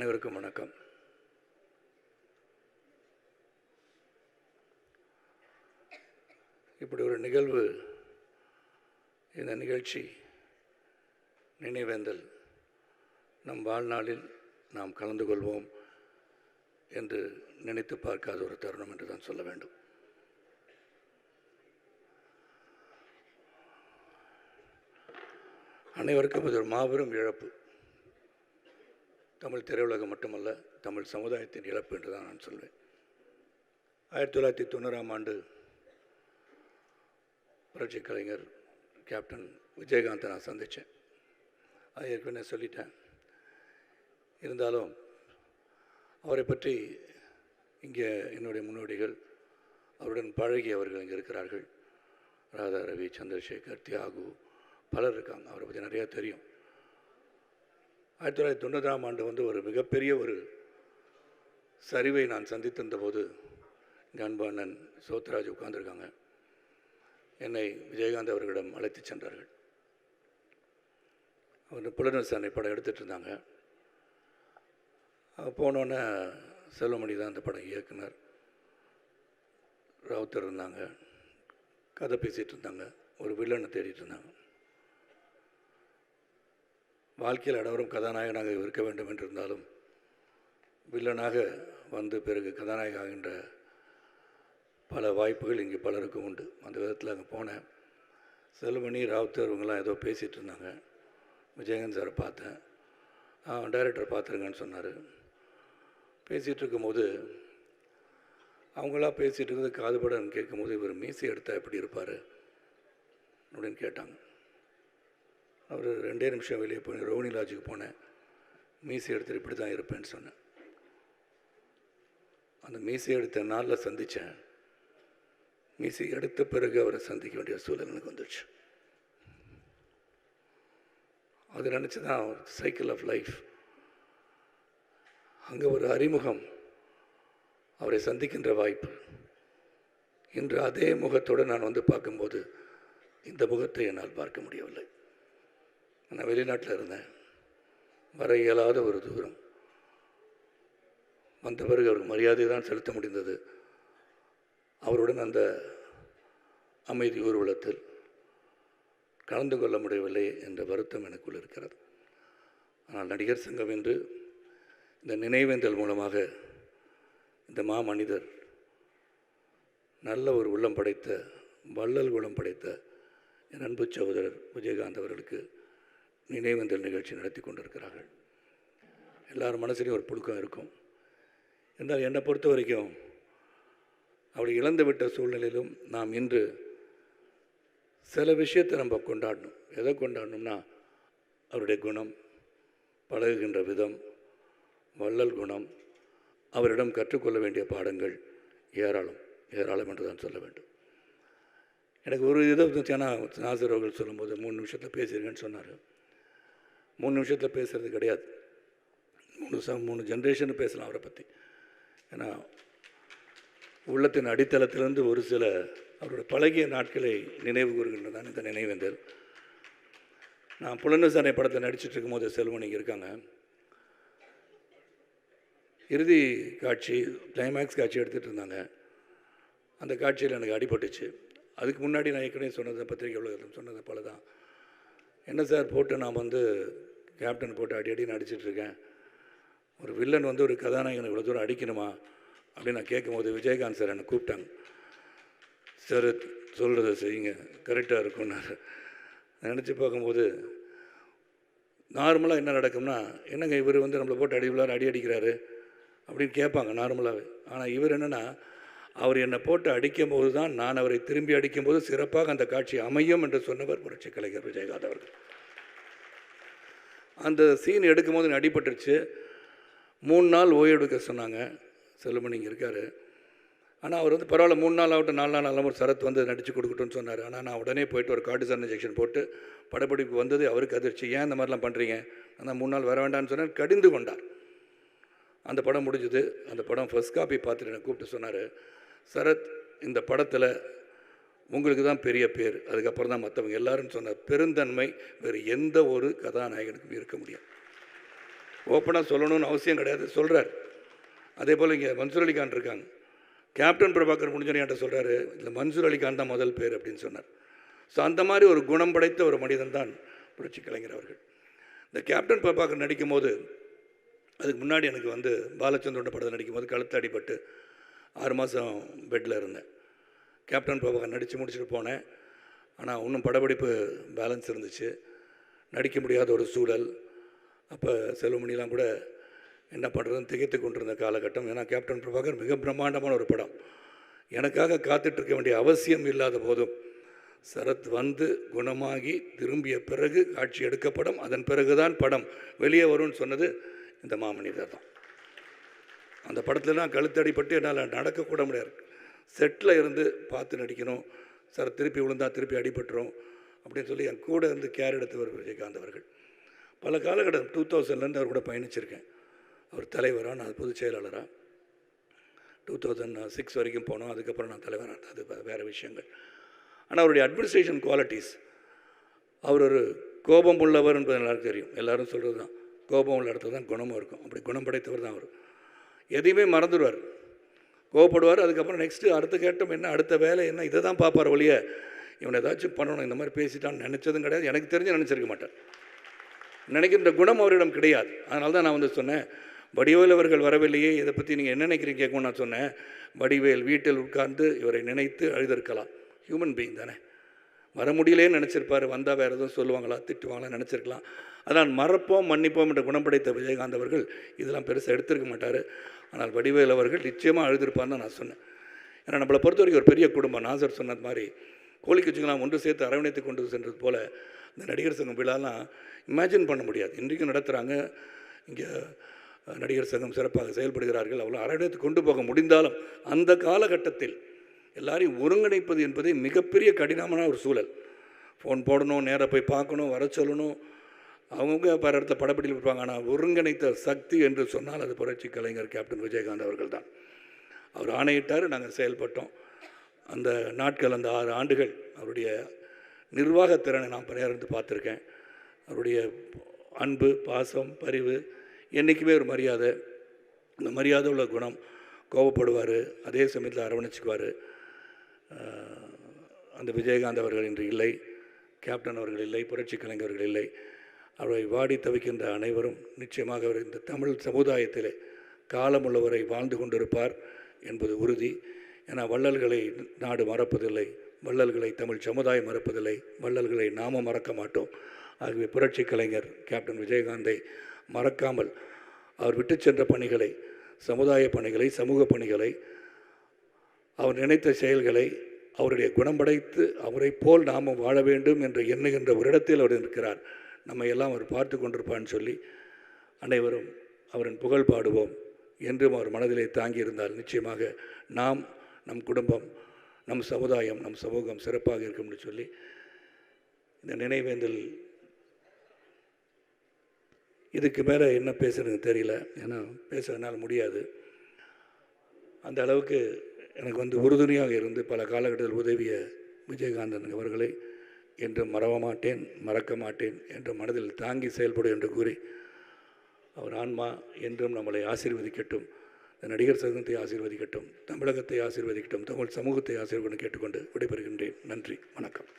அனைவருக்கும் வணக்கம். இப்படி ஒரு நிகழ்வு, இந்த நிகழ்ச்சி நினைவேந்தல் நம் வாழ்நாளில் நாம் கலந்து கொள்வோம் என்று நினைத்து பார்க்காத ஒரு தருணம் என்று தான் சொல்ல வேண்டும். அனைவருக்கும் இது ஒரு மாபெரும் இழப்பு. தமிழ் திரையுலகம் மட்டுமல்ல, தமிழ் சமுதாயத்தின் இழப்பு என்று தான் நான் சொல்வேன். 1990ஆம் ஆண்டு புரட்சி கலைஞர் கேப்டன் விஜயகாந்தை நான் சந்தித்தேன். அது ஏற்கனவே சொல்லிட்டேன். இருந்தாலும் அவரை பற்றி இங்கே என்னுடைய முன்னோடிகள், அவருடன் பழகியவர்கள் இங்கே இருக்கிறார்கள். ராதா ரவி, சந்திரசேகர், தியாகு, பலர் இருக்காங்க. அவரை பற்றி நிறையா தெரியும். 1990ஆம் ஆண்டு ஒரு மிகப்பெரிய ஒரு சரிவை நான் சந்தித்திருந்த போது எங்கள் அன்பு அண்ணன் சோத்ராஜ் உட்கார்ந்துருக்காங்க. என்னை விஜயகாந்த் அவர்களிடம் அழைத்து சென்றார்கள். அவர் புலனவிசாரணை படம் எடுத்துகிட்டு இருந்தாங்க. போனோன்னே செல்வமணி தான் அந்த படம் இயக்குனர். ராவுத்தர் இருந்தாங்க. கதை பேசிகிட்டு இருந்தாங்க. ஒரு வில்லனை தேடிட்டு இருந்தாங்க. வாழ்க்கையில் அனைவரும் கதாநாயகனாக இருக்க வேண்டும் என்றிருந்தாலும் வில்லனாக வந்து பிறகு கதாநாயகம் ஆகின்ற பல வாய்ப்புகள் இங்கே பலருக்கும் உண்டு. அந்த விதத்தில் அங்கே போனேன். செல்வமணி, ராவுத்தர் இவங்கெல்லாம் ஏதோ பேசிகிட்டு இருந்தாங்க. விஜயகாந்த் சாரை பார்த்தேன். டைரக்டரை பார்த்துருங்கன்னு சொன்னார். பேசிகிட்டு இருக்கும்போது அவங்களாம் பேசிகிட்டு இருக்கிறது காதுபடன்னு கேட்கும்போது, இவர் மீசை எடுத்தால் எப்படி இருப்பார் அப்படின்னு கேட்டாங்க. அவர் 2 நிமிஷம் வெளியே போய் ரோஹினி லாட்ஜுக்கு போனேன். மீசை எடுத்துட்டு இப்படி தான் இருப்பேன்னு சொன்னேன். அந்த மீசை எடுத்த நாளில் சந்தித்தேன். மீசை எடுத்த பிறகு அவரை சந்திக்க வேண்டிய சூழல் எனக்கு வந்துடுச்சு. அது நினச்சி தான் சைக்கிள் ஆஃப் லைஃப். அங்கே ஒரு அறிமுகம், அவரை சந்திக்கின்ற வாய்ப்பு. இன்று அதே முகத்தோடு நான் வந்து பார்க்கும்போது இந்த முகத்தை என்னால் பார்க்க முடியவில்லை. நான் வெளிநாட்டில் இருந்தேன். வர இயலாத ஒரு தூரம். வந்த பிறகு அவருக்கு மரியாதை தான் செலுத்த முடிந்தது. அவருடன் அந்த அமைதி ஊர்வலத்தில் கலந்து கொள்ள முடியவில்லை என்ற வருத்தம் எனக்குள் இருக்கிறது. ஆனால் நடிகர் சங்கம் என்று இந்த நினைவேந்தல் மூலமாக இந்த மாமனிதர், நல்ல ஒரு உள்ளம் படைத்த, வள்ளல் குணம் படைத்த என் அன்பு சகோதரர் விஜயகாந்த் அவர்களுக்கு நினைவேந்தல் நிகழ்ச்சி நடத்தி கொண்டிருக்கிறார்கள். எல்லார் மனசுலையும் ஒரு புழுக்கம் இருக்கும். என்றால் என்னை பொறுத்த வரைக்கும் அப்படி இழந்துவிட்ட சூழ்நிலையிலும் நாம் இன்று சில விஷயத்தை நம்ம கொண்டாடணும். எதை கொண்டாடணும்னா அவருடைய குணம், பழகுகின்ற விதம், வள்ளல் குணம், அவரிடம் கற்றுக்கொள்ள வேண்டிய பாடங்கள் ஏராளம் ஏராளம் என்று தான் சொல்ல வேண்டும். எனக்கு ஒரு இதை நாசர் அவர்கள் சொல்லும்போது 3 நிமிஷத்தில் பேசியிருக்கேன்னு சொன்னார். 3 நிமிஷத்தில் பேசுகிறது கிடையாது. 3 ஜென்ரேஷன் பேசலாம் அவரை பற்றி. ஏன்னா உள்ளத்தின் அடித்தளத்திலிருந்து ஒரு சில அவருடைய பழகிய நாட்களை நினைவு கூறுகின்றது தான் இந்த நினைவேந்தல். நான் புலனவிசாரணை படத்தை நடிச்சிட்டு இருக்கும்போது செல்வமணி இருக்காங்க. இறுதி காட்சி, கிளைமேக்ஸ் காட்சி எடுத்துகிட்டு இருந்தாங்க. அந்த காட்சியில் எனக்கு அடிபட்டுச்சு. அதுக்கு முன்னாடி நான் ஏற்கனவே சொன்னது, பத்திரிகை உலகத்தில் சொன்னது போல தான். என்ன சார் போட்டு நான் கேப்டன் போட்டு அடி நடிச்சிட்ருக்கேன், ஒரு வில்லன் ஒரு கதாநாயகனை இவ்வளோ தூரம் அடிக்கணுமா அப்படின்னு நான் கேட்கும்போது விஜயகாந்த் சார் என்னை கூப்பிட்டாங்க. சார் சொல்கிறத செய்யுங்க, கரெக்டாக இருக்கும்னாரு. நினச்சி பார்க்கும்போது நார்மலாக என்ன நடக்கும்னா, என்னங்க இவர் நம்மளை போட்டு அடி அடிக்கிறாரு அப்படின்னு கேட்பாங்க நார்மலாகவே. ஆனால் இவர் என்னென்னா, அவர் என்னை போட்டு அடிக்கும்போது தான் நான் அவரை திரும்பி அடிக்கும்போது சிறப்பாக அந்த காட்சி அமையும் என்று சொன்னவர் புரட்சி கலைஞர் விஜயகாந்த் அவர்கள். அந்த சீன் எடுக்கும்போது அடிபட்டுருச்சு. 3 நாள் ஓய்வு எடுக்க சொன்னாங்க. செல்வமணி இங்கே இருக்கார். ஆனால் அவர் பரவாயில்ல 3 நாள் ஆகட்டும் 4 நாள் ஆகலாம், ஒரு சரத் நடித்து கொடுக்கட்டும்னு சொன்னார். ஆனால் நான் உடனே போயிட்டு ஒரு கார்டிசான் இன்ஜெக்ஷன் போட்டு படப்பிடிப்பு வந்தது. அவருக்கு அதிர்ச்சி. ஏன் இந்த மாதிரிலாம் பண்ணுறீங்க, ஆனால் 3 நாள் வர வேண்டாம்னு சொன்னார். கடிந்து கொண்டார். அந்த படம் முடிஞ்சுது. அந்த படம் ஃபர்ஸ்ட் காப்பி பார்த்துட்டு என்னை கூப்பிட்டு சொன்னார், சரத் இந்த படத்தில் உங்களுக்கு தான் பெரிய பேர், அதுக்கப்புறம் தான் மற்றவங்க எல்லாரும் சொன்ன பெருந்தன்மை வேறு எந்த ஒரு கதாநாயகனுக்கும் இருக்க முடியாது. ஓப்பனாக சொல்லணும்னு அவசியம் கிடையாது, சொல்கிறார். அதே போல் இங்கே மன்சூர் அலிகான் இருக்காங்க. கேப்டன் பிரபாகர் முடிஞ்சோன்னு என்கிட்ட சொல்கிறாரு, இல்லை மன்சூர் அலிகான் தான் முதல் பேர் அப்படின்னு சொன்னார். ஸோ அந்த மாதிரி ஒரு குணம் படைத்த ஒரு மனிதன் தான் புரட்சி கலைஞர் அவர்கள். இந்த கேப்டன் பிரபாகர் நடிக்கும் போது, அதுக்கு முன்னாடி எனக்கு வந்து பாலச்சந்திரோட படத்தை நடிக்கும் போது கழுத்து அடிபட்டு 6 மாதம் பெட்டில் இருந்தேன். கேப்டன் பிரபாகர் நடித்து முடிச்சுட்டு போனேன். ஆனால் இன்னும் படப்பிடிப்பு பேலன்ஸ் இருந்துச்சு, நடிக்க முடியாத ஒரு சூழல். அப்போ செல்வமணிலாம் கூட என்ன பண்ணுறதுன்னு திகைத்து கொண்டிருந்த காலகட்டம். ஏன்னா கேப்டன் பிரபாகர் மிக பிரம்மாண்டமான ஒரு படம். எனக்காக காத்துட்ருக்க வேண்டிய அவசியம் இல்லாத போதும் சரத் வந்து குணமாகி திரும்பிய பிறகு காட்சி எடுக்கப்படும், அதன் பிறகுதான் படம் வெளியே வரும்னு சொன்னது இந்த மாமனிதர் தான். அந்த படத்துலலாம் கழுத்தடிப்பட்டு என்னால் நடக்கக்கூட முடியாது. செட்டில் இருந்து பார்த்து நடிக்கணும், சார் திருப்பி விழுந்தா திருப்பி அடிபட்டுரும் அப்படின்னு சொல்லி என் கூட இருந்து கேர் எடுத்தவர் விஜயகாந்த் அவர்கள். பல காலகட்டம் 2000லேருந்து அவர் கூட பயணிச்சிருக்கேன். அவர் தலைவராக, நான் பொதுச் செயலாளராக 2006 வரைக்கும் போனோம். அதுக்கப்புறம் நான் தலைவராக, அது வேறு விஷயங்கள். ஆனால் அவருடைய அட்மினிஸ்ட்ரேஷன் குவாலிட்டிஸ், அவர் ஒரு கோபம் உள்ளவர் என்பது எல்லாருக்கும் தெரியும். எல்லோரும் சொல்கிறது தான், கோபம் உள்ள இடத்துல தான் குணமும் இருக்கும். அப்படி குணம் படைத்தவர் தான் அவர். எதையுமே மறந்துடுவார், கோவப்படுவார். அதுக்கப்புறம் நெக்ஸ்ட்டு அடுத்த கேட்டம் என்ன, அடுத்த வேலை என்ன, இதை தான் பார்ப்பார் ஒழிய இவனை ஏதாச்சும் பண்ணணும், இந்த மாதிரி பேசிட்டான்னு நினச்சதும் கிடையாது. எனக்கு தெரிஞ்சு நினச்சிருக்க மாட்டேன். நினைக்கின்ற குணம் அவரிடம் கிடையாது. அதனால தான் நான் வந்து சொன்னேன், வடிவேல் அவர்கள் வரவில்லையே, இதை பற்றி நீங்கள் என்ன நினைக்கிறீங்க கேட்கும். நான் சொன்னேன், வடிவேல் வீட்டில் உட்கார்ந்து இவரை நினைத்து அழுதிருக்கலாம். ஹியூமன் பீயிங் தானே, வர முடியலேன்னு நினச்சிருப்பார். வந்தால் வேறு எதுவும் சொல்லுவாங்களா, திட்டுவாங்களா நினச்சிருக்கலாம். அதனால் மறப்போம் மன்னிப்போம் என்ற குணம் படைத்த விஜயகாந்த் அவர்கள் இதெல்லாம் பெருசாக எடுத்திருக்க மாட்டார். ஆனால் வடிவேல் அவர்கள் நிச்சயமாக அழுதிருப்பான்னு தான் நான் சொன்னேன். ஏன்னா நம்மளை பொறுத்த வரைக்கும் ஒரு பெரிய குடும்பம். நாசர் சொன்னது மாதிரி கோழி குச்சுங்களாம் ஒன்று சேர்த்து அரவணைத்து கொண்டு சென்றது போல் இந்த நடிகர் சங்கம் விழாலாம் இமேஜின் பண்ண முடியாது. இன்றைக்கும் நடத்துகிறாங்க. இங்கே நடிகர் சங்கம் சிறப்பாக செயல்படுகிறார்கள். அவ்வளோ அரவணைத்து கொண்டு போக முடிந்தாலும் அந்த காலகட்டத்தில் எல்லாரையும் ஒருங்கிணைப்பது என்பது மிகப்பெரிய கடினமான ஒரு சூழல். ஃபோன் போடணும், நேராக போய் பார்க்கணும், வர சொல்லணும், அவங்கவுங்க வேறு இடத்துல படப்பிடியில் இருப்பாங்க. ஆனால் ஒருங்கிணைத்த சக்தி என்று சொன்னால் அது புரட்சி கலைஞர் கேப்டன் விஜயகாந்த் அவர்கள் தான். அவர் ஆணையிட்டார், நாங்கள் செயல்பட்டோம். அந்த நாட்கள், அந்த 6 ஆண்டுகள் அவருடைய நிர்வாகத்திறனை நான் பணியார்ந்து பார்த்துருக்கேன். அவருடைய அன்பு, பாசம், பரிவு, என்றைக்குமே ஒரு மரியாதை. இந்த மரியாதை உள்ள குணம். கோபப்படுவார், அதே சமயத்தில் அரவணைச்சிக்குவார். அந்த விஜயகாந்த் அவர்கள் இன்று இல்லை, கேப்டன் அவர்கள் இல்லை, புரட்சி கலைஞர்கள் இல்லை. அவரை வாடி தவிக்கின்ற அனைவரும் நிச்சயமாக அவர் இந்த தமிழ் சமுதாயத்திலே காலமுள்ளவரை வாழ்ந்து கொண்டிருப்பார் என்பது உறுதி. ஏன்னா வள்ளல்களை நாடு மறப்பதில்லை, வள்ளல்களை தமிழ் சமுதாயம் மறப்பதில்லை, வள்ளல்களை நாமும் மறக்க மாட்டோம். ஆகவே புரட்சி கலைஞர் கேப்டன் விஜயகாந்தை மறக்காமல் அவர் விட்டு சென்ற பணிகளை, சமுதாய பணிகளை, சமூக பணிகளை, அவர் நினைத்த செயல்களை, அவருடைய குணம் படைத்து அவரை போல் நாமும் வாழ வேண்டும் என்று எண்ணுகின்ற ஒரு இடத்தில் அவர் இருக்கிறார். நம்ம எல்லாம் அவர் பார்த்து கொண்டிருப்பான்னு சொல்லி அனைவரும் அவரின் புகழ் பாடுவோம். என்றும் அவர் மனதிலே தாங்கியிருந்தால் நிச்சயமாக நாம், நம் குடும்பம், நம் சமுதாயம், நம் சமூகம் சிறப்பாக இருக்கும்னு சொல்லி இந்த நினைவேந்தல் இதுக்கு மேலே என்ன பேசுறதுன்னு தெரியல. ஏன்னா பேசுறதுனால முடியாது. அந்த அளவுக்கு எனக்கு வந்து உறுதுணையாக இருந்து பல காலகட்டத்தில் உதவிய விஜயகாந்தன் அவர்களை என்றும் மறக்க மாட்டேன், மறக்க மாட்டேன் என்று மனதில் தாங்கி செயல்படும் என்று கூறி அவர் ஆன்மா என்றும் நம்மளை ஆசீர்வதிக்கட்டும், இந்த நடிகர் சங்கத்தை ஆசீர்வதிக்கட்டும், தமிழகத்தை ஆசீர்வதிக்கட்டும், தமிழ் சமூகத்தை ஆசீர்வதிக்கட்டும் கேட்டுக்கொண்டு விடைபெறுகின்றேன். நன்றி, வணக்கம்.